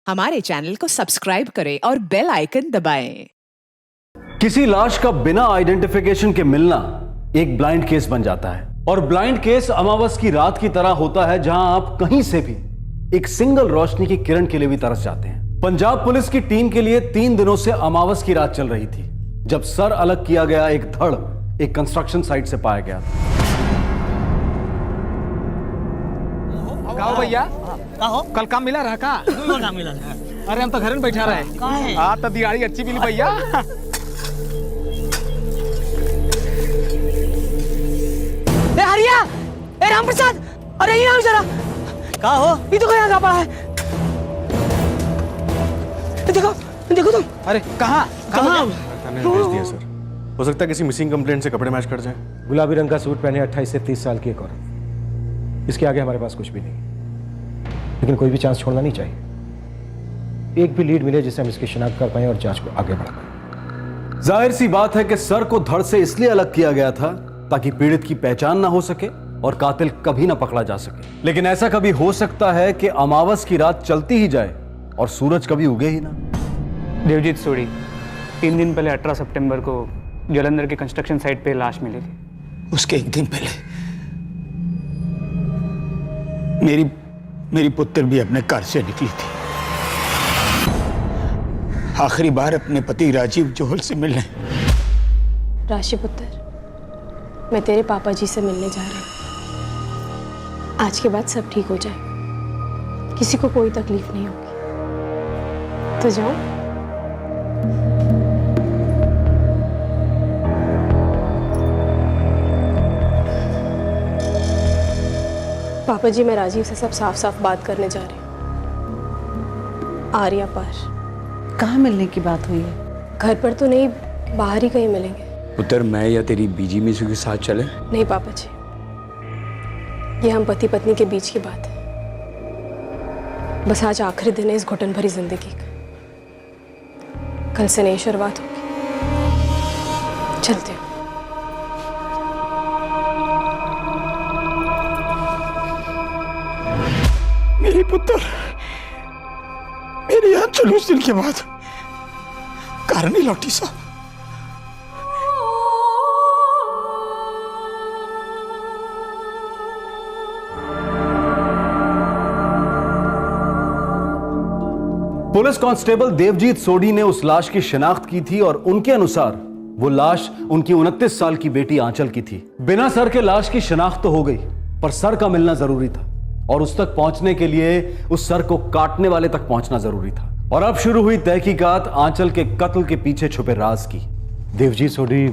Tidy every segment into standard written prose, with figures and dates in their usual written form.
हमारे चैनल को सब्सक्राइब करें और बेल आइकन दबाएं। किसी लाश का बिना आइडेंटिफिकेशन के मिलना एक ब्लाइंड केस बन जाता है और ब्लाइंड केस अमावस की रात की तरह होता है जहां आप कहीं से भी एक सिंगल रोशनी की किरण के लिए भी तरस जाते हैं। पंजाब पुलिस की टीम के लिए 3 दिनों से अमावस की रात चल रही थी जब सर अलग किया गया एक धड़ एक कंस्ट्रक्शन साइट से पाया गया था। कहो भैया कल काम मिला रहा का? काम मिला है। अरे हम तो घर में बैठा रहे। हाँ तो दिहाड़ी अच्छी मिली भैया। ए हरिया, ए रामप्रसाद, अरे ये आओ जरा। क्या हो? ये तो यहाँ पड़ा है। देखो, देखो तुम। अरे कहाँ? थाने में भेज दिया सर। हो सकता है किसी मिसिंग कंप्लेंट से कपड़े मैच कर जाए। गुलाबी रंग का सूट पहने 28 से 30 साल की एक औरत। इसके आगे हमारे पास कुछ भी नहीं, लेकिन कोई भी चांस छोड़ना नहीं चाहिए। एक भी लीड मिले जिससे हम इसकी शिनाख्त कर पाए और जांच को आगे बढ़ा पाए। जाहिर सी बात है कि सर को धड़ से इसलिए अलग किया गया था ताकि पीड़ित की पहचान ना हो सके और कातिल कभी ना पकड़ा जा सके। लेकिन ऐसा कभी हो सकता है कि अमावस की रात चलती ही जाए और सूरज कभी उगे ही ना। देवजीत सोडी 3 दिन पहले 18 सितंबर को जलंधर के कंस्ट्रक्शन साइट पे लाश मिली थी। उसके एक दिन पहले मेरी पुत्र भी अपने घर से निकली थी। आखिरी बार अपने पति राजीव जोहल से मिलने। राशि पुत्र, मैं तेरे पापा जी से मिलने जा रही हूँ। आज के बाद सब ठीक हो जाए, किसी को कोई तकलीफ नहीं होगी। तो जाओ। पापा जी, मैं राजीव से सब साफ साफ बात करने जा रही हूँ। आर्या पार। कहाँ मिलने की बात हुई है? घर पर तो नहीं, बाहर ही कहीं मिलेंगे। पुत्र, मैं या तेरी बीजी मिसू के साथ चले? नहीं पापा जी, ये हम पति पत्नी के बीच की बात है। बस आज आखिरी दिन है इस घुटन भरी जिंदगी का। कल से नई शुरुआत होगी। चलते हो। मेरी पुत्र, मेरी यहाँ चलो दिन के बाद घर नहीं लौटी साहब। पुलिस कांस्टेबल देवजीत सोडी ने उस लाश की शिनाख्त की थी और उनके अनुसार वो लाश उनकी 29 साल की बेटी आंचल की थी। बिना सर के लाश की शिनाख्त तो हो गई, पर सर का मिलना जरूरी था और उस तक पहुंचने के लिए उस सर को काटने वाले तक पहुंचना जरूरी था। और अब शुरू हुई तहकीकात आंचल के कत्ल के पीछे छुपे राज की। देवजीत सोडी,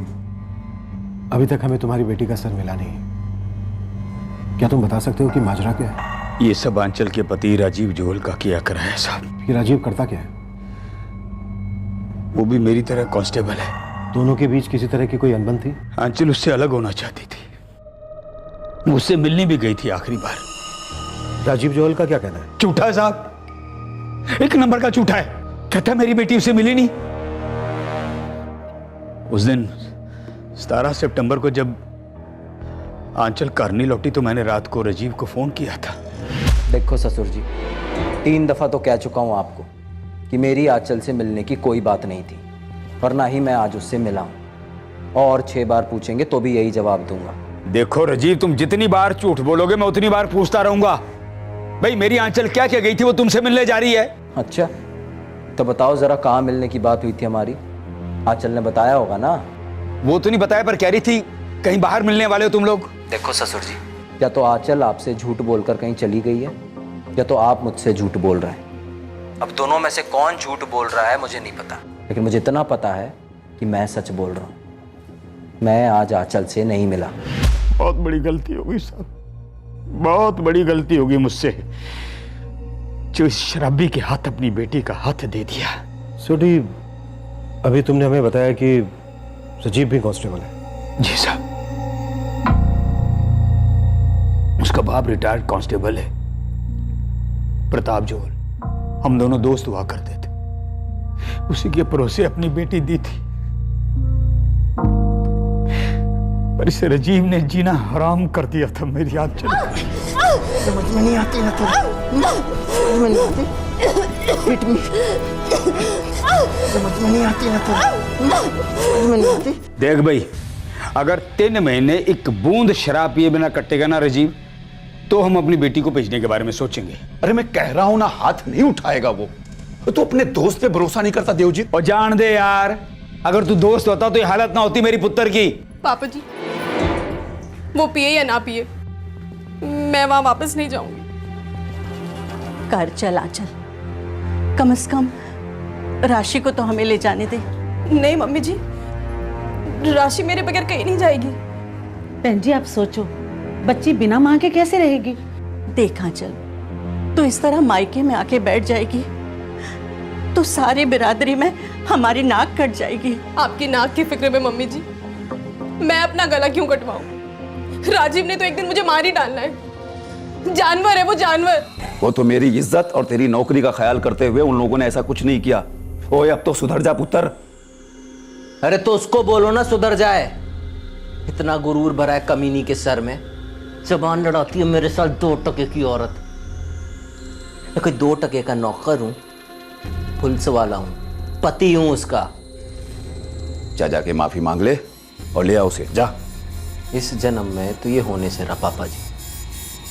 अभी तक हमें तुम्हारी बेटी का सर मिला नहीं। क्या तुम बता सकते हो कि माजरा क्या है? ये सब आंचल के पति राजीव जोहल का किया करा है साहब। ये राजीव करता क्या है? वो भी मेरी तरह कांस्टेबल है। दोनों के बीच किसी तरह की कोई अनबन थी? आंचल उससे अलग होना चाहती थी, मुझसे मिलने भी गई थी आखिरी बार। राजीव जोहल का क्या कहना है? झूठा है साहब, एक नंबर का झूठा है। कहता मेरी बेटी उसे मिली नहीं। उस दिन 17 सितंबर को जब आंचल घर नहीं लौटी तो मैंने रात को राजीव को फोन किया था। देखो ससुर जी, 3 दफा तो कह चुका हूं आपको कि मेरी आंचल से मिलने की कोई बात नहीं थी और ना ही मैं आज उससे मिला हूं। और 6 बार पूछेंगे तो भी यही जवाब दूंगा। देखो राजीव, तुम जितनी बार झूठ बोलोगे मैं उतनी बार पूछता रहूंगा। भाई मेरी आंचल क्या क्या गई थी, वो तुमसे मिलने जा रही है। अच्छा, तो बताओ जरा, कहाँ मिलने की बात हुई थी हमारी? आंचल ने बताया होगा ना। वो तो नहीं बताया, पर कह रही थी कहीं बाहर मिलने वाले हो तुम लोग। देखो ससुर जी, या तो आंचल आपसे झूठ बोलकर कहीं चली गई है या तो आप मुझसे झूठ बोल रहे हैं। अब दोनों में से कौन झूठ बोल रहा है मुझे नहीं पता, लेकिन मुझे इतना पता है कि मैं सच बोल रहा हूँ। मैं आज आंचल से नहीं मिला। बहुत बड़ी गलती होगी साहब, बहुत बड़ी गलती होगी मुझसे, जो इस शराबी के हाथ अपनी बेटी का हाथ दे दिया। सोडी, अभी तुमने हमें बताया कि राजीव भी कांस्टेबल है। जी साहब, उसका बाप रिटायर्ड कांस्टेबल है, प्रताप जोहल। हम दोनों दोस्त हुआ करते थे। उसी के भरोसे अपनी बेटी दी थी, पर इस राजीव ने जीना हराम कर दिया था मेरी आंचल। समझ में नहीं आती ना, तो समझ में नहीं आती। हिट मी समझ में नहीं आती ना तो समझ में नहीं आती। देख भाई, अगर 3 महीने एक बूंद शराब पिए बिना कटेगा ना राजीव, तो हम अपनी बेटी को भेजने के बारे में सोचेंगे। अरे मैं कह रहा हूं ना, हाथ नहीं उठाएगा वो। तो अपने दोस्त पे भरोसा नहीं करता देवजीत। और जान दे यार, अगर तू दोस्त होता तो ये हालत ना होती मेरी पुत्र की। पापा जी, वो पिए या ना पिए, मैं वहां वापस नहीं जाऊंगी। कर चल आंचल, कम से कम राशि को तो हमें ले जाने दे। नहीं मम्मी जी, राशि मेरे बगैर कहीं नहीं जाएगी। बहन जी आप सोचो, बच्ची बिना माँ के कैसे रहेगी? देख आंचल, तो इस तरह मायके में आके बैठ जाएगी तो सारी बिरादरी में हमारी नाक कट जाएगी। आपकी नाक की फिक्र में मम्मी जी मैं अपना गला क्यों कटवाऊं? राजीव ने तो एक दिन मुझे मार ही डालना है। जानवर है वो, जानवर। वो तो मेरी इज्जत और तेरी नौकरी का ख्याल करते हुए उन लोगों ने ऐसा कुछ नहीं किया। ओए अब तो सुधर जा पुत्र। अरे तो उसको बोलो ना सुधर जाए। इतना गुरूर भरा है कमीनी के सर में, जबान लड़ाती है मेरे साथ 2 टके की औरत। मैं कोई 2 टके का नौकर हूं, पुलिस वाला हूं, पति हूं उसका। जा जाके माफी मांग ले और ले आ उसे, जा। इस जन्म में तो ये होने से रहा पापा जी,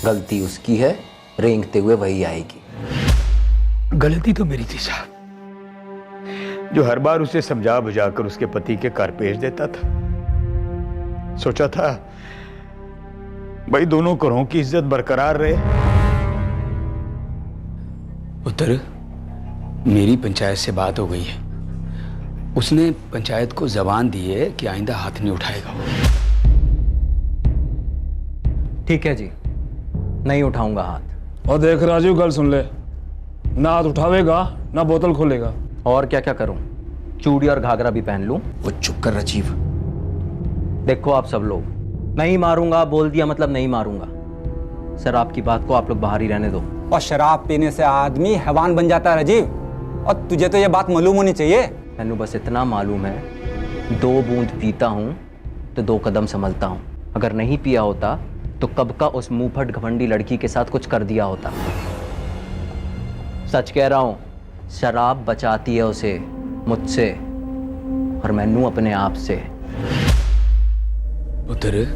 गलती उसकी है, रेंगते हुए वही आएगी। गलती तो मेरी थी साहब, जो हर बार उसे समझा बुझाकर उसके पति के घर भेज देता था। सोचा था भाई दोनों घरों की इज्जत बरकरार रहे। पुत्र, मेरी पंचायत से बात हो गई है। उसने पंचायत को जबान दी है कि आइंदा हाथ नहीं उठाएगा। ठीक है जी, नहीं उठाऊंगा हाथ। और देख राजीव, गल सुन ले, ना हाथ उठावेगा ना बोतल खोलेगा। और क्या क्या करूं? चूड़ी और घाघरा भी पहन लूं? वो चुप कर राजीव। देखो आप सब लोग, नहीं मारूंगा बोल दिया मतलब नहीं मारूंगा। सर आपकी बात को आप लोग बाहर ही रहने दो। और शराब पीने से आदमी हैवान बन जाता है राजीव, और तुझे तो ये बात मालूम होनी चाहिए। मैंने बस इतना मालूम है, 2 बूंद पीता हूं तो 2 कदम संभलता हूं। अगर नहीं पिया होता तो कब का उस मुंहफट घमंडी लड़की के साथ कुछ कर दिया होता। सच कह रहा हूं, शराब बचाती है उसे मुझसे और मैनू अपने आप से। पुत्र,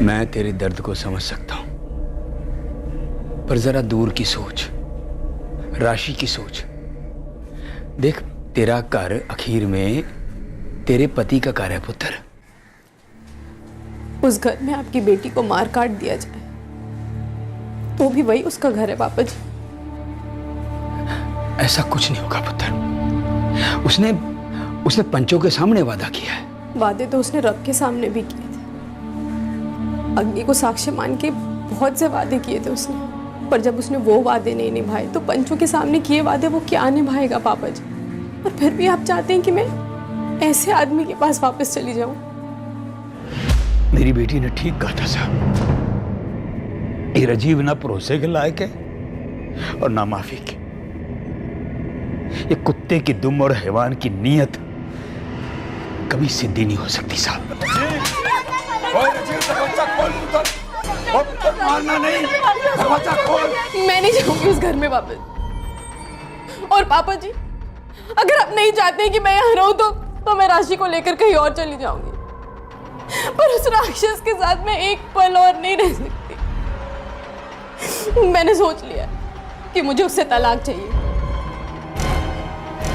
मैं तेरे दर्द को समझ सकता हूं, पर जरा दूर की सोच, राशि की सोच। देख, तेरा घर आखिर में तेरे पति का घर है पुत्र। उस घर में आपकी बेटी को मार काट दिया जाए तो भी वही उसका घर है पापा जी। ऐसा कुछ नहीं होगा पुत्र। उसने पंचों के सामने वादा किया है। वादे तो उसने रब के सामने भी किए थे। अग्नि को साक्ष्य मान के बहुत से वादे किए थे उसने, पर जब उसने वो वादे नहीं निभाए तो पंचों के सामने किए वादे वो क्या निभाएगा पापा जी? और फिर भी आप चाहते हैं कि मैं ऐसे आदमी के पास वापस चली जाऊं? मेरी बेटी ने ठीक कहा था साहब, ये राजीव ना भरोसे के लायक है और ना माफी के। ये कुत्ते की दुम और हैवान की नीयत कभी सिद्धि नहीं हो सकती साहब। मारना नहीं, दरवाजा खोल। मैं नहीं जाऊंगी उस घर में वापस। और पापा जी, अगर आप नहीं चाहते कि मैं यहाँ रहूं तो मैं राशि को लेकर कहीं और चली जाऊंगी, पर उस राक्षस के साथ मैं एक पल और नहीं रह सकती। मैंने सोच लिया कि मुझे उससे तलाक चाहिए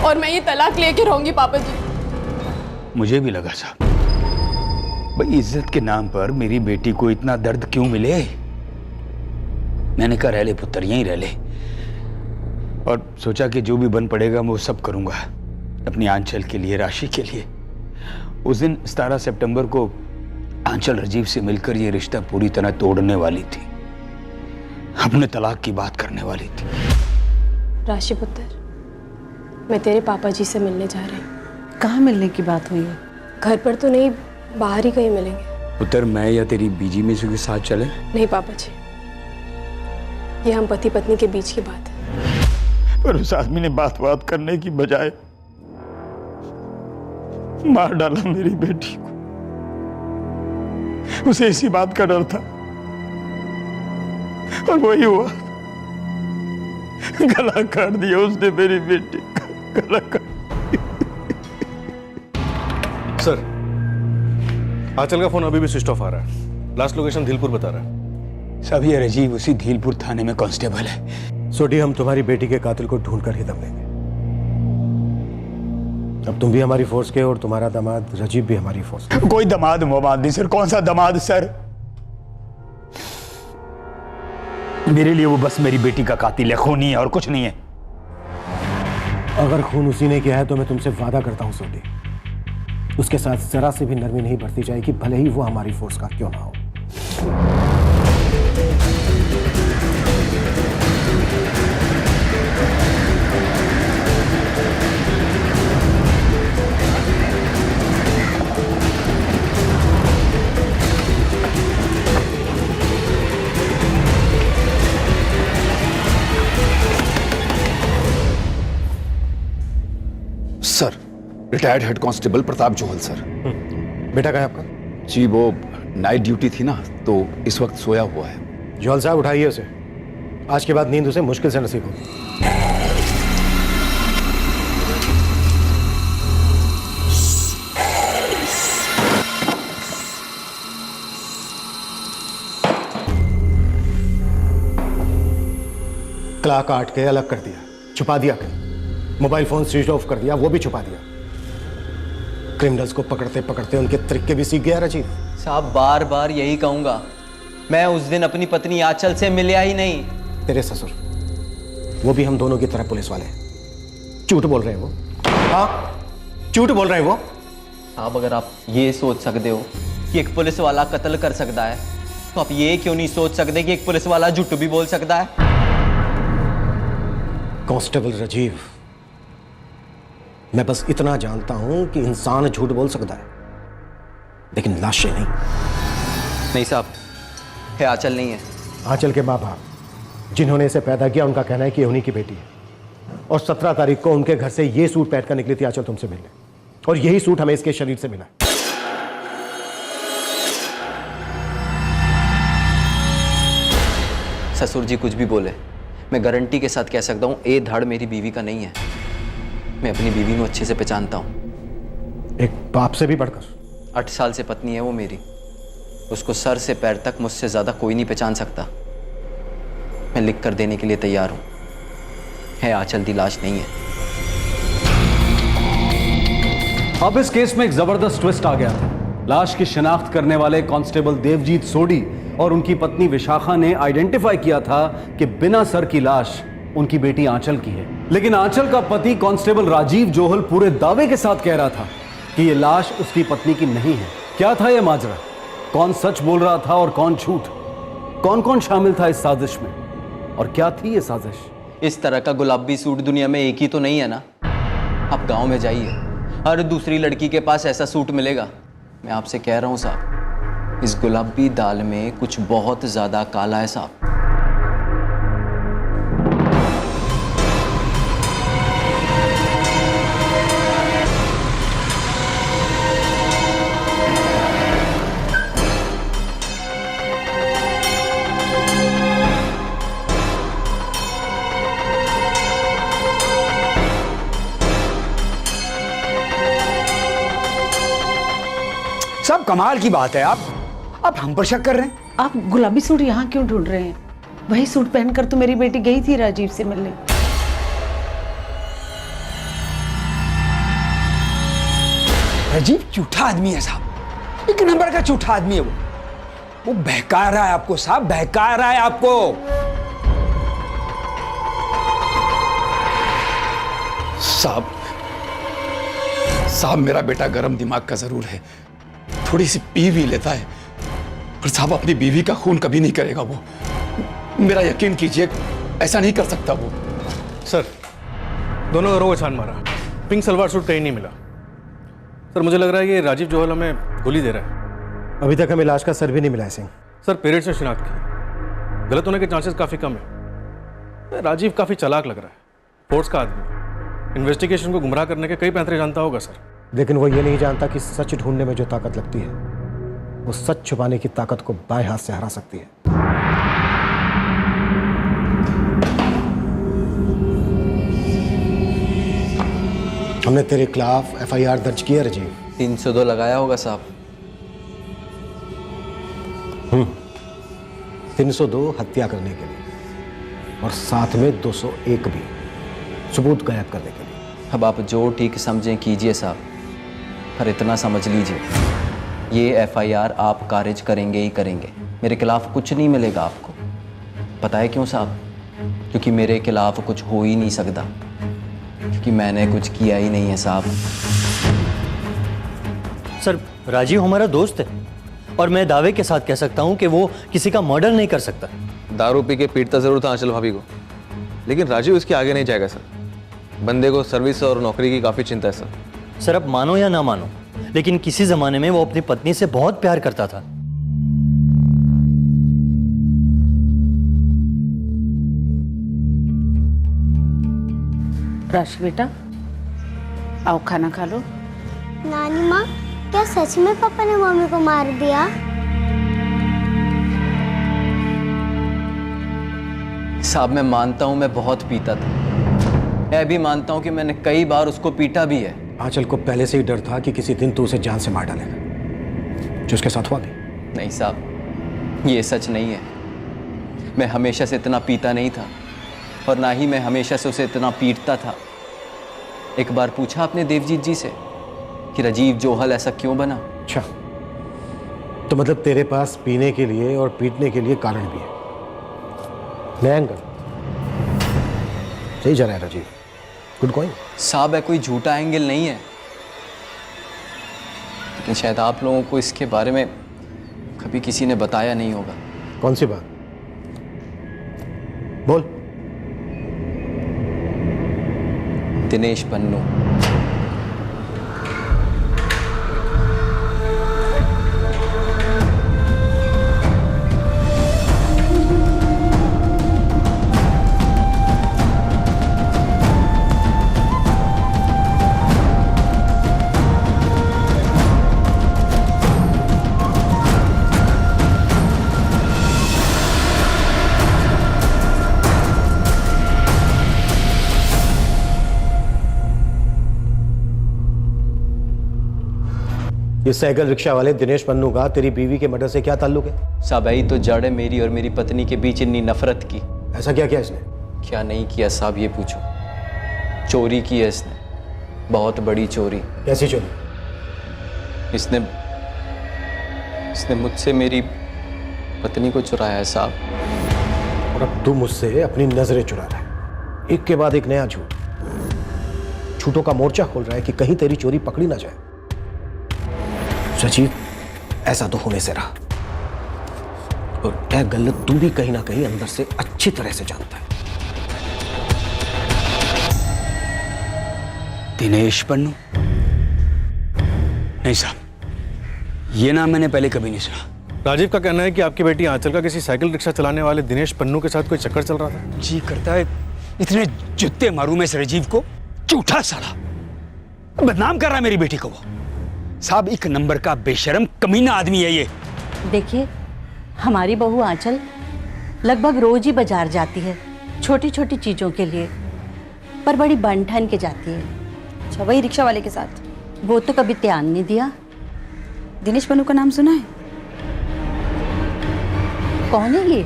और मैं ये तलाक लेके रहूंगी पापा जी। मुझे भी लगा साहब, भाई इज्जत के नाम पर मेरी बेटी को इतना दर्द क्यों मिले। मैंने कहा रह ले पुत्र, यहीं रह ले, और सोचा कि जो भी बन पड़ेगा मैं वो सब करूंगा अपनी आंचल के लिए, राशि के लिए। उस दिन 17 सितंबर को आंचल राजीव से मिलकर ये रिश्ता पूरी तरह तोड़ने वाली थी, अपने तलाक की बात करने वाली थी। राशि पुत्र, मैं तेरे पापा जी से मिलने जा रही हूँ। कहाँ मिलने की बात हुई है? घर पर तो नहीं, बाहर ही कहीं मिलेंगे। पुत्र, मैं या तेरी बीजी में से के साथ चले? नहीं पापा जी, ये हम पति पत्नी के बीच की बात है। पर उस आदमी ने बात करने की बजाय मार डाला मेरी बेटी को। उसे इसी बात का डर था और वही हुआ। गला काट दिया उसने मेरी बेटी का, गला काट। सर, आंचल का फोन अभी भी स्विच ऑफ आ रहा है। लास्ट लोकेशन धीलपुर बता रहा है। सब ये राजीव उसी धीलपुर थाने में कांस्टेबल है। सोडी, हम तुम्हारी बेटी के कातिल को ढूंढ कर ही दम लेंगे। अब तुम भी हमारी फोर्स के और तुम्हारा दामाद राजीव भी हमारी फोर्स के। कोई दामाद मवाद नहीं सर। कौन सा दामाद सर? मेरे लिए वो बस मेरी बेटी का कातिल है, खूनी है और कुछ नहीं है। अगर खून उसी ने किया है तो मैं तुमसे वादा करता हूं सोडी, उसके साथ जरा से भी नरमी नहीं बरती जाएगी, भले ही वो हमारी फोर्स का क्यों ना हो। Sir, retired head constable Pratap Johal sir. बेटा कहाँ है आपका? जी वो नाइट ड्यूटी थी ना, तो इस वक्त सोया हुआ है। जोहल साहब, उठाइए उसे। आज के बाद नींद उसे मुश्किल से नसीब होगी। कला काट के अलग कर दिया, छुपा दिया कहीं। मोबाइल फोन स्विच ऑफ कर दिया, वो भी छुपा दिया। क्रिमिनल्स को पकड़ते पकड़ते उनके तरीके भी सीख गया राजीव। साहब, बार बार यही कहूंगा, मैं उस दिन अपनी पत्नी आंचल से मिला ही नहीं। तेरे ससुर, वो भी हम दोनों की तरह पुलिस वाले हैं। झूठ बोल रहे हैं वो। हाँ, झूठ बोल रहे हैं वो। साहब, अगर आप ये सोच सकते हो कि एक पुलिस वाला कत्ल कर सकता है, तो आप ये क्यों नहीं सोच सकते कि एक पुलिस वाला झूठ भी बोल सकता है? कांस्टेबल राजीव, मैं बस इतना जानता हूं कि इंसान झूठ बोल सकता है, लेकिन लाशें नहीं। नहीं साहब, ये आंचल नहीं है। आंचल के माँ बाप जिन्होंने इसे पैदा किया, उनका कहना है कि ये उन्हीं की बेटी है। और 17 तारीख को उनके घर से ये सूट पहनकर निकली थी आंचल तुमसे मिलने, और यही सूट हमें इसके शरीर से मिला। ससुर जी कुछ भी बोले, मैं गारंटी के साथ कह सकता हूं, ये धड़ मेरी बीवी का नहीं है। मैं अपनी बीवी को अच्छे से पहचानता हूं। एक बाप से भी बढ़कर। 8 साल से पत्नी है वो मेरी। उसको सर से पैर तक मुझसे ज्यादा कोई नहीं पहचान सकता। मैं लिख कर देने के लिए तैयार हूं, है आंचल दी लाश नहीं है। अब इस केस में एक जबरदस्त ट्विस्ट आ गया था। लाश की शिनाख्त करने वाले कांस्टेबल देवजीत सोडी और उनकी पत्नी विशाखा ने आइडेंटिफाई किया था कि बिना सर की लाश उनकी बेटी आंचल की है। लेकिन आंचल का पति कांस्टेबल राजीव जोहल पूरे दावे के साथ कह रहा था कि यह लाश उसकी पत्नी की नहीं है। क्या था यह माजरा? कौन सच बोल रहा था और कौन झूठ? कौन कौन शामिल था इस साजिश में, और क्या थी यह साजिश? इस तरह का गुलाबी सूट दुनिया में एक ही तो नहीं है ना। आप गांव में जाइए, हर दूसरी लड़की के पास ऐसा सूट मिलेगा। मैं आपसे कह रहा हूं साहब, इस गुलाबी दाल में कुछ बहुत ज्यादा काला है साहब। सब कमाल की बात है। आप हम पर शक कर रहे हैं? आप गुलाबी सूट यहाँ क्यों ढूंढ रहे हैं? वही सूट पहनकर तो मेरी बेटी गई थी राजीव से मिलने। राजीव झूठा आदमी है साहब, 1 नंबर का झूठा आदमी है वो बहका रहा है आपको साहब, बहका रहा है आपको। साहब, मेरा बेटा गरम दिमाग का जरूर है, थोड़ी सी पी भी लेता है, पर साहब अपनी बीवी का खून कभी नहीं करेगा वो। मेरा यकीन कीजिए, ऐसा नहीं कर सकता वो। सर, दोनों घरों को छान मारा, पिंक सलवार सूट कहीं नहीं मिला। सर, मुझे लग रहा है कि राजीव जोहल हमें गोली दे रहा है। अभी तक हमें लाश का सर भी नहीं मिला है सिंह। सर, पेरेंट्स से शिनाख्त की, गलत होने के चांसेस काफी कम है। राजीव काफी चालाक लग रहा है, फोर्स का आदमी, इन्वेस्टिगेशन को गुमराह करने के कई पैंतरे जानता होगा सर। लेकिन वो ये नहीं जानता कि सच ढूंढने में जो ताकत लगती है, वो सच छुपाने की ताकत को बाएं हाथ से हरा सकती है। हमने तेरे खिलाफ FIR दर्ज किया राजीव। 302 लगाया होगा साहब। 302 हत्या करने के लिए और साथ में 201 भी सबूत गायब करने के लिए। अब आप जो ठीक समझें कीजिए साहब, पर इतना समझ लीजिए ये FIR आप खारिज करेंगे ही करेंगे। मेरे खिलाफ कुछ नहीं मिलेगा आपको। पता है क्यों साहब? क्योंकि मेरे खिलाफ कुछ हो ही नहीं सकता, क्योंकि मैंने कुछ किया ही नहीं है साहब। सर, राजीव हमारा दोस्त है और मैं दावे के साथ कह सकता हूं कि वो किसी का मर्डर नहीं कर सकता। दारू पी के पीटता जरूर था आंचल भाभी को, लेकिन राजीव इसके आगे नहीं जाएगा सर। बंदे को सर्विस और नौकरी की काफी चिंता है सर। सर, अब मानो या ना मानो, लेकिन किसी जमाने में वो अपनी पत्नी से बहुत प्यार करता था। राशि बेटा, आओ खाना खा लो। नानी माँ, क्या सच में पापा ने मम्मी को मार दिया? साहब मैं मानता हूं मैं बहुत पीता था। मैं भी मानता हूं कि मैंने कई बार उसको पीटा भी है। आंचल को पहले से ही डर था कि किसी दिन तू उसे जान से मार डालेगा, जो उसके साथ हुआ भी। नहीं साहब, ये सच नहीं है। मैं हमेशा से इतना पीता नहीं था और ना ही मैं हमेशा से उसे इतना पीटता था। एक बार पूछा आपने देवजीत जी से कि राजीव जोहल ऐसा क्यों बना? अच्छा, तो मतलब तेरे पास पीने के लिए और पीटने के लिए कारण भी है। नया एंगल सही जा रहा है राजीव, गुड गोइंग। साहब है कोई झूठा एंगल नहीं है, लेकिन शायद आप लोगों को इसके बारे में कभी किसी ने बताया नहीं होगा। कौन सी बात? बोल। दिनेश पन्नू। ये साइकिल रिक्शा वाले दिनेश पन्नू का तेरी बीवी के मर्डर से क्या ताल्लुक है? साहब यही तो जड़ है मेरी और मेरी पत्नी के बीच इतनी नफरत की। ऐसा क्या किया इसने? क्या नहीं किया साहब ये पूछो। चोरी की है इसने, बहुत बड़ी चोरी। कैसी चोरी? इसने मुझसे मेरी पत्नी को चुराया है साहब। और अब तू मुझसे अपनी नजरें चुरा रहा है, एक के बाद एक नया झूठ। झूठों का मोर्चा खोल रहा है कि कहीं तेरी चोरी पकड़ी ना जाए। सचिव, ऐसा तो होने से रहा, और यह गलत तू भी कहीं ना कहीं अंदर से अच्छी तरह से जानता है। दिनेश पन्नू? नहीं साहब, ये नाम मैंने पहले कभी नहीं सुना। राजीव का कहना है कि आपकी बेटी आंचल का किसी साइकिल रिक्शा चलाने वाले दिनेश पन्नू के साथ कोई चक्कर चल रहा था। जी करता है इतने जुत्ते मारूं मैं इस राजीव को। झूठा साला, बदनाम कर रहा है मेरी बेटी को वो। साहब एक नंबर का बेशरम कमीना आदमी है ये। देखिए, हमारी बहू आंचल लगभग रोज ही बाजार जाती है छोटी छोटी चीजों के लिए, पर बड़ी बन ठन के जाती है। अच्छा, वही रिक्शा वाले के साथ? वो तो कभी ध्यान नहीं दिया। दिनेश पन्नू का नाम सुना है? कौन है ये?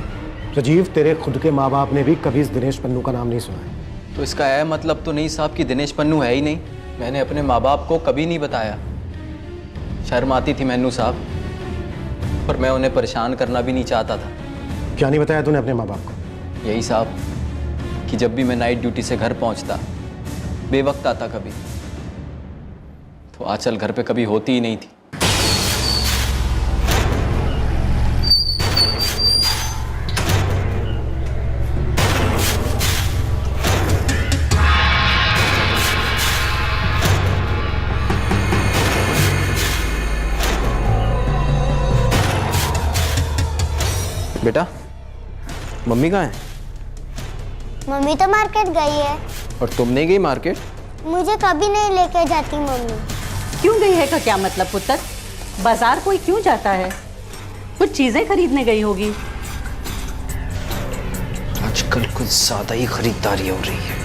राजीव, तेरे खुद के माँ बाप ने भी कभी इस दिनेश पन्नू का नाम नहीं सुना है। तो इसका यह मतलब तो नहीं साहब कि दिनेश पन्नू है ही नहीं। मैंने अपने माँ बाप को कभी नहीं बताया। शर्म आती थी मैनू साहब, पर मैं उन्हें परेशान करना भी नहीं चाहता था। क्या नहीं बताया तूने अपने माँ बाप को? यही साहब कि जब भी मैं नाइट ड्यूटी से घर पहुंचता, बेवक्त आता कभी, तो आंचल घर पे कभी होती ही नहीं थी। बेटा, मम्मी कहाँ है? मम्मी तो मार्केट गई है। और तुम नहीं गई मार्केट? मुझे कभी नहीं लेके जाती मम्मी। क्यों गई है का क्या मतलब पुत्र? बाजार कोई क्यों जाता है? कुछ चीजें खरीदने गई होगी। आजकल कुछ ज्यादा ही खरीदारी हो रही है।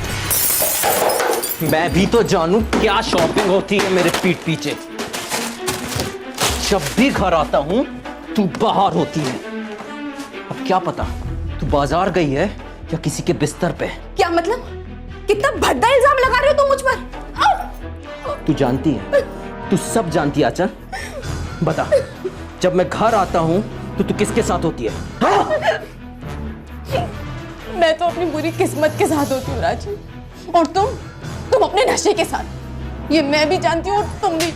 मैं भी तो जानूं क्या शॉपिंग होती है मेरे पीठ पीछे। जब भी घर आता हूं तू बाहर होती है। अब क्या पता तू बाजार गई है या किसी के बिस्तर पे। क्या मतलब? कितना भद्दा इल्जाम लगा रहे हो तुम मुझ पर? तू जानती है, तू सब जानती है आंचल। बता, जब मैं घर आता हूं तो तू किसके साथ होती है? मैं तो अपनी बुरी किस्मत के साथ होती हूँ राजीव, और तुम अपने नशे के साथ। ये मैं भी जानती हूँ और तुम भी।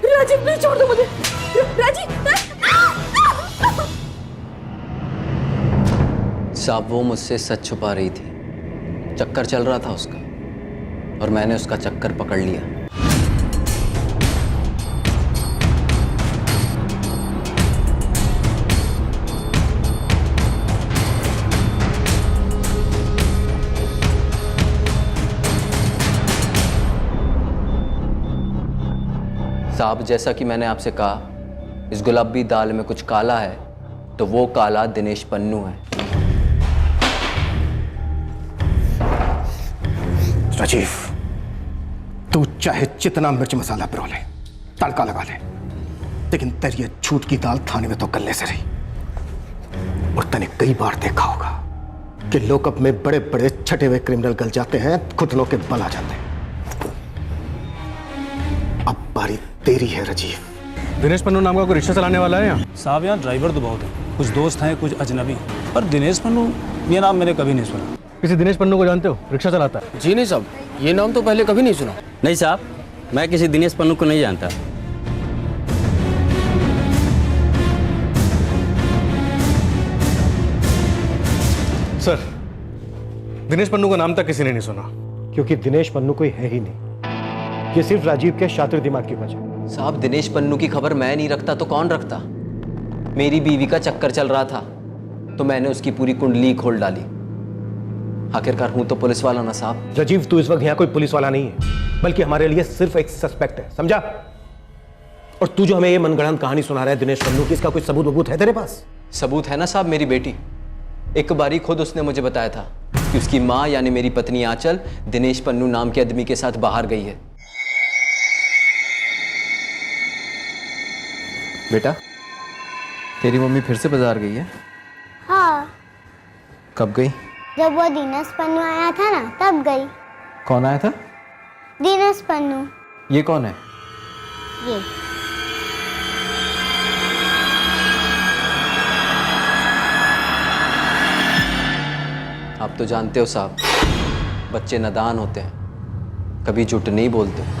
राजीव प्लीज छोड़ दो मुझे। राजीव साहब, वो मुझसे सच छुपा रही थी। चक्कर चल रहा था उसका और मैंने उसका चक्कर पकड़ लिया। साहब, जैसा कि मैंने आपसे कहा, इस गुलाबी दाल में कुछ काला है, तो वो काला दिनेश पन्नू है। राजीव, तू चाहे जितना मिर्च मसाला पिरो ले, तड़का लगा ले, लेकिन तेरी ये झूठ की दाल थाने में तो गलने से रही। और तूने कई बार देखा होगा कि लॉकअप में बड़े बड़े छटे हुए क्रिमिनल गल जाते हैं, घुटनों के बल आ जाते हैं। अब बारी तेरी है राजीव। दिनेश पन्नू नाम का कोई रिक्शा चलाने वाला है यहाँ? साहब, यहाँ ड्राइवर तो बहुत है, कुछ दोस्त हैं, कुछ अजनबी, पर दिनेश पन्नू ये नाम मैंने कभी नहीं सुना। किसी दिनेश पन्नू को जानते हो? रिक्शा चलाता है। जी नहीं साहब, ये नाम तो पहले कभी नहीं सुना। नहीं साहब, मैं किसी दिनेश पन्नू को नहीं जानता। सर, दिनेश पन्नू का नाम तक किसी ने नहीं सुना। क्योंकि दिनेश पन्नू कोई है ही नहीं, ये सिर्फ राजीव के शातिर दिमाग की वजह। साहब, दिनेश पन्नू की खबर मैं नहीं रखता तो कौन रखता? मेरी बीवी का चक्कर चल रहा था तो मैंने उसकी पूरी कुंडली खोल डाली। आखिरकार हूं तो पुलिस वाला ना साहब। राजीव, तू इस वक्त यहाँ कोई पुलिस वाला नहीं है, बल्कि हमारे लिए सिर्फ एक सस्पेक्ट है, समझा? और तू जो हमें ये मनगढ़ंत कहानी सुना रहा है दिनेश पन्नू की, इसका कोई सबूत है तेरे पास? सबूत है ना साहब, मेरी बेटी। एक बारी खुद उसने मुझे बताया था कि उसकी माँ यानी मेरी पत्नी आंचल दिनेश पन्नू नाम के आदमी के साथ बाहर गई है। बेटा, तेरी मम्मी फिर से बाजार गई है? हाँ, कब गई? जब वो दिनेश पन्नू आया था ना, तब गई। कौन आया था? दिनेश पन्नू। ये कौन है? ये आप तो जानते हो साहब, बच्चे नादान होते हैं, कभी झूठ नहीं बोलते।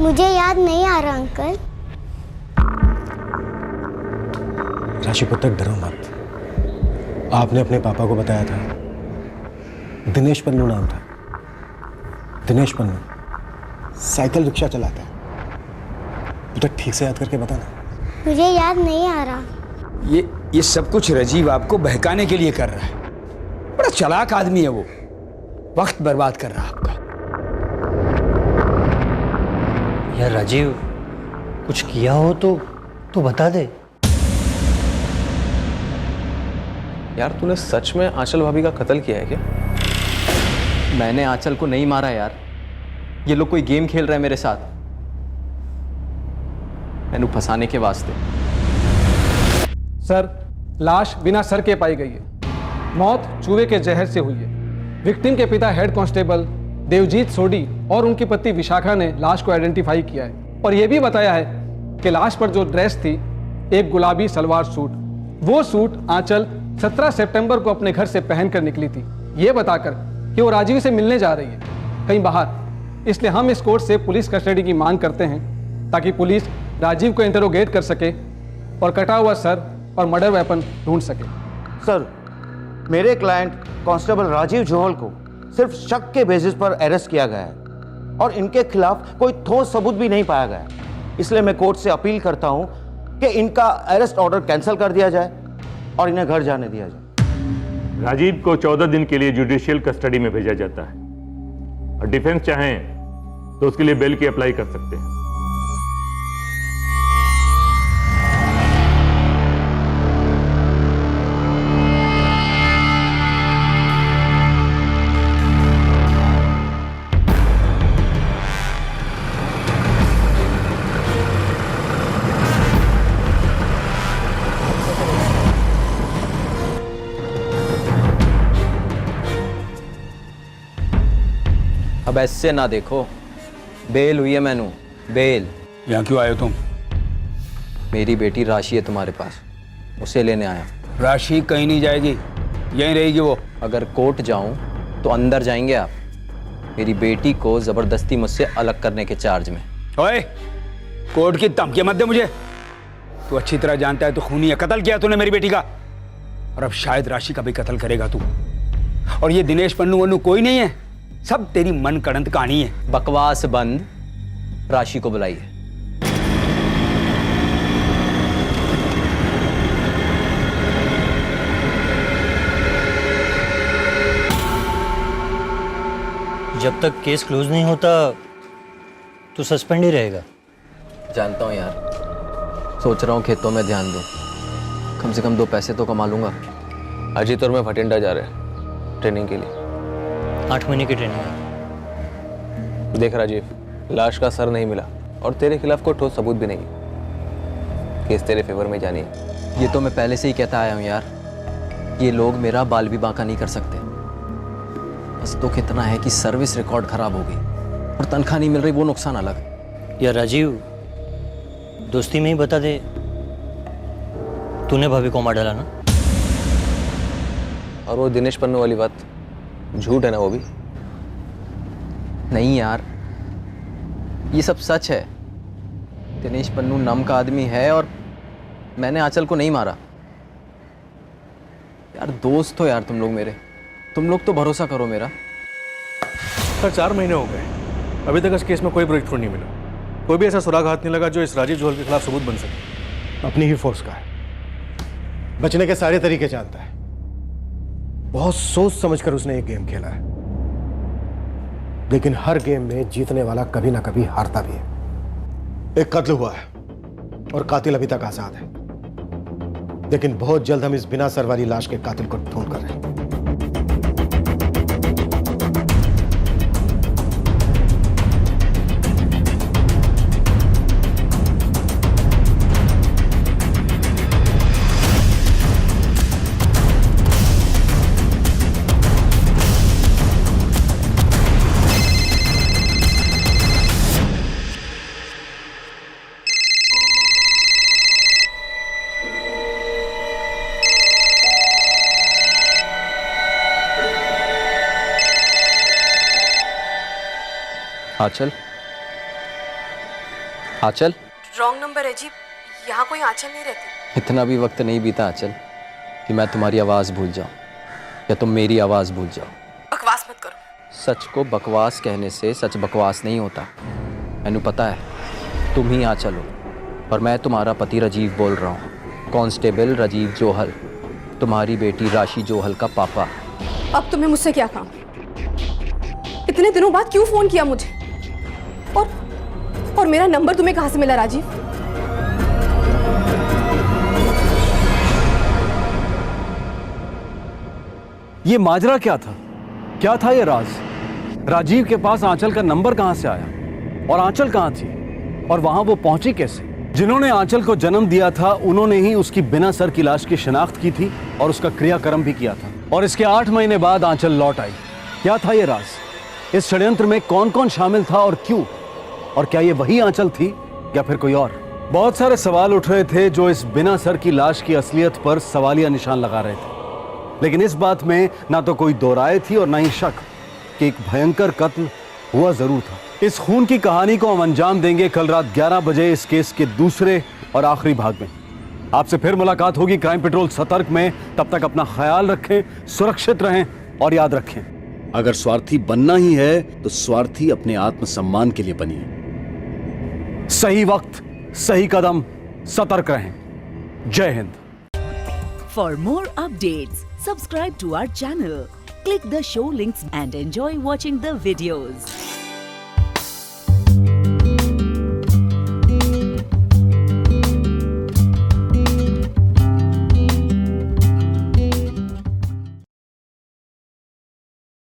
मुझे याद नहीं आ रहा अंकल। राशीपुत्र, डरो मत। आपने अपने पापा को बताया था, दिनेश पन्नू नाम था। दिनेश पन्नू साइकिल रिक्शा चलाता है। बेटा, ठीक से याद करके बताना। मुझे याद नहीं आ रहा। ये सब कुछ राजीव आपको बहकाने के लिए कर रहा है। बड़ा चालाक आदमी है वो, वक्त बर्बाद कर रहा है आपका। यार राजीव, कुछ किया हो तो बता दे। यार, तूने सच में आंचल भाभी का कत्ल किया है क्या? मैंने आंचल को नहीं मारा यार, ये लोग कोई गेम खेल रहे हैं मेरे साथ, मैंने फंसाने के वास्ते। सर, लाश बिना सर के पाई गई है। मौत चूहे के जहर से हुई है। विक्टिम के पिता हेड कांस्टेबल देवजीत सोडी और उनकी पत्नी विशाखा ने लाश को आइडेंटिफाई किया है और यह भी बताया है कि लाश पर जो ड्रेस थी, एक गुलाबी सलवार सूट, वो सूट आंचल 17 सितंबर को अपने घर से पहनकर निकली थी, ये बताकर कि वो राजीव से मिलने जा रही है कहीं बाहर। इसलिए हम इस कोर्ट से पुलिस कस्टडी की मांग करते हैं ताकि पुलिस राजीव को इंटरोगेट कर सके और कटा हुआ सर और मर्डर वेपन ढूंढ सके। सर, मेरे क्लाइंट कांस्टेबल राजीव जोहल को सिर्फ शक के बेसिस पर अरेस्ट किया गया है और इनके खिलाफ कोई ठोस सबूत भी नहीं पाया गया। इसलिए मैं कोर्ट से अपील करता हूं कि इनका अरेस्ट ऑर्डर कैंसिल कर दिया जाए और इन्हें घर जाने दिया जाए। राजीव को 14 दिन के लिए जुडिशियल कस्टडी में भेजा जाता है और डिफेंस चाहें तो उसके लिए बेल की अप्लाई कर सकते हैं। अब ऐसे ना देखो, बेल हुई है मैनू, बेल। यहाँ क्यों आए हो तुम? मेरी बेटी राशि है तुम्हारे पास, उसे लेने आया। राशि कहीं नहीं जाएगी, यहीं रहेगी वो। अगर कोर्ट जाऊं तो अंदर जाएंगे आप, मेरी बेटी को जबरदस्ती मुझसे अलग करने के चार्ज में। ओए, कोर्ट की धमकी मत दे मुझे। तू अच्छी तरह जानता है तो खूनी है, कत्ल किया तूने मेरी बेटी का, और अब शायद राशि का भी कत्ल करेगा तू। और ये दिनेश पन्नू वन्नू कोई नहीं है, सब तेरी मन कड़ंत कहानी है। बकवास बंद, राशि को बुलाइए। जब तक केस क्लोज नहीं होता तो सस्पेंड ही रहेगा। जानता हूं यार, सोच रहा हूं खेतों में ध्यान दूं, कम से कम 2 पैसे तो कमा लूंगा। अजीत और मैं भटिंडा जा रहे हैं ट्रेनिंग के लिए। 8 महीने की ट्रेनिंग है। देख राजीव, लाश का सर नहीं मिला और तेरे खिलाफ कोई ठोस सबूत भी नहीं, केस तेरे फेवर में जानी है। ये तो मैं पहले से ही कहता आया हूं यार, ये लोग मेरा बाल भी बांका नहीं कर सकते। बस दुख इतना है कि सर्विस रिकॉर्ड खराब हो गई और तनख्वाह नहीं मिल रही, वो नुकसान अलग। या राजीव, दोस्ती में ही बता दे, तूने भाभी को मार डाला ना? और वो दिनेश पन्नू वाली बात झूठ है ना? वो भी नहीं यार, ये सब सच है। दिनेश पन्नू नम का आदमी है और मैंने आंचल को नहीं मारा। यार दोस्त हो यार तुम लोग मेरे, तुम लोग तो भरोसा करो मेरा। सर 4 महीने हो गए, अभी तक इस केस में कोई ब्रेक थ्रू नहीं मिला, कोई भी ऐसा सुराग हाथ नहीं लगा जो इस राजीव जोहल के खिलाफ सबूत बन सके। अपनी ही फोर्स का है, बचने के सारे तरीके जानता है। बहुत सोच समझकर उसने एक गेम खेला है, लेकिन हर गेम में जीतने वाला कभी ना कभी हारता भी है। एक कत्ल हुआ है और कातिल अभी तक आजाद है, लेकिन बहुत जल्द हम इस बिना सर वाली लाश के कातिल को ढूंढ कर रहे हैं। आंचल, आंचल। रॉन्ग नंबर है जी, यहाँ कोई आंचल नहीं रहती। इतना भी वक्त नहीं बीता आंचल कि मैं तुम्हारी आवाज भूल जाऊं या तुम मेरी आवाज भूल जाओ। बकवास मत करो। सच को बकवास कहने से सच बकवास नहीं होता। मैनू पता है तुम ही आंचल हो, और मैं तुम्हारा पति राजीव बोल रहा हूँ, कांस्टेबल राजीव जोहल, तुम्हारी बेटी राशि जोहल का पापा। अब तुम्हें मुझसे क्या काम? इतने दिनों बाद क्यों फोन किया मुझे? और मेरा नंबर तुम्हें कहां से मिला राजीव? ये माजरा क्या था? क्या था ये राज? राजीव के पास आंचल का नंबर कहां से आया? और आंचल कहां थी? और वहां वो पहुंची कैसे? जिन्होंने आंचल को जन्म दिया था उन्होंने ही उसकी बिना सर की लाश की शिनाख्त की थी और उसका क्रियाक्रम भी किया था, और इसके 8 महीने बाद आंचल लौट आई। क्या था ये राज? इस षड्यंत्र में कौन कौन शामिल था और क्यों? और क्या ये वही आंचल थी या फिर कोई और? बहुत सारे सवाल उठ रहे थे जो इस बिना सर की लाश की असलियत पर सवालिया निशान लगा रहे थे, लेकिन इस बात में ना तो कोई दो राय थी और ना ही शक कि एक भयंकर कत्ल हुआ जरूर था। इस खून की कहानी को हम अंजाम देंगे कल रात 11 बजे इस केस के दूसरे और आखिरी भाग में। आपसे फिर मुलाकात होगी क्राइम पेट्रोल सतर्क में। तब तक अपना ख्याल रखें, सुरक्षित रहें और याद रखें, अगर स्वार्थी बनना ही है तो स्वार्थी अपने आत्मसम्मान के लिए बनिए। सही वक्त, सही कदम, सतर्क रहें। जय Hind. For more updates, subscribe to our channel, click the show links and enjoy watching the videos.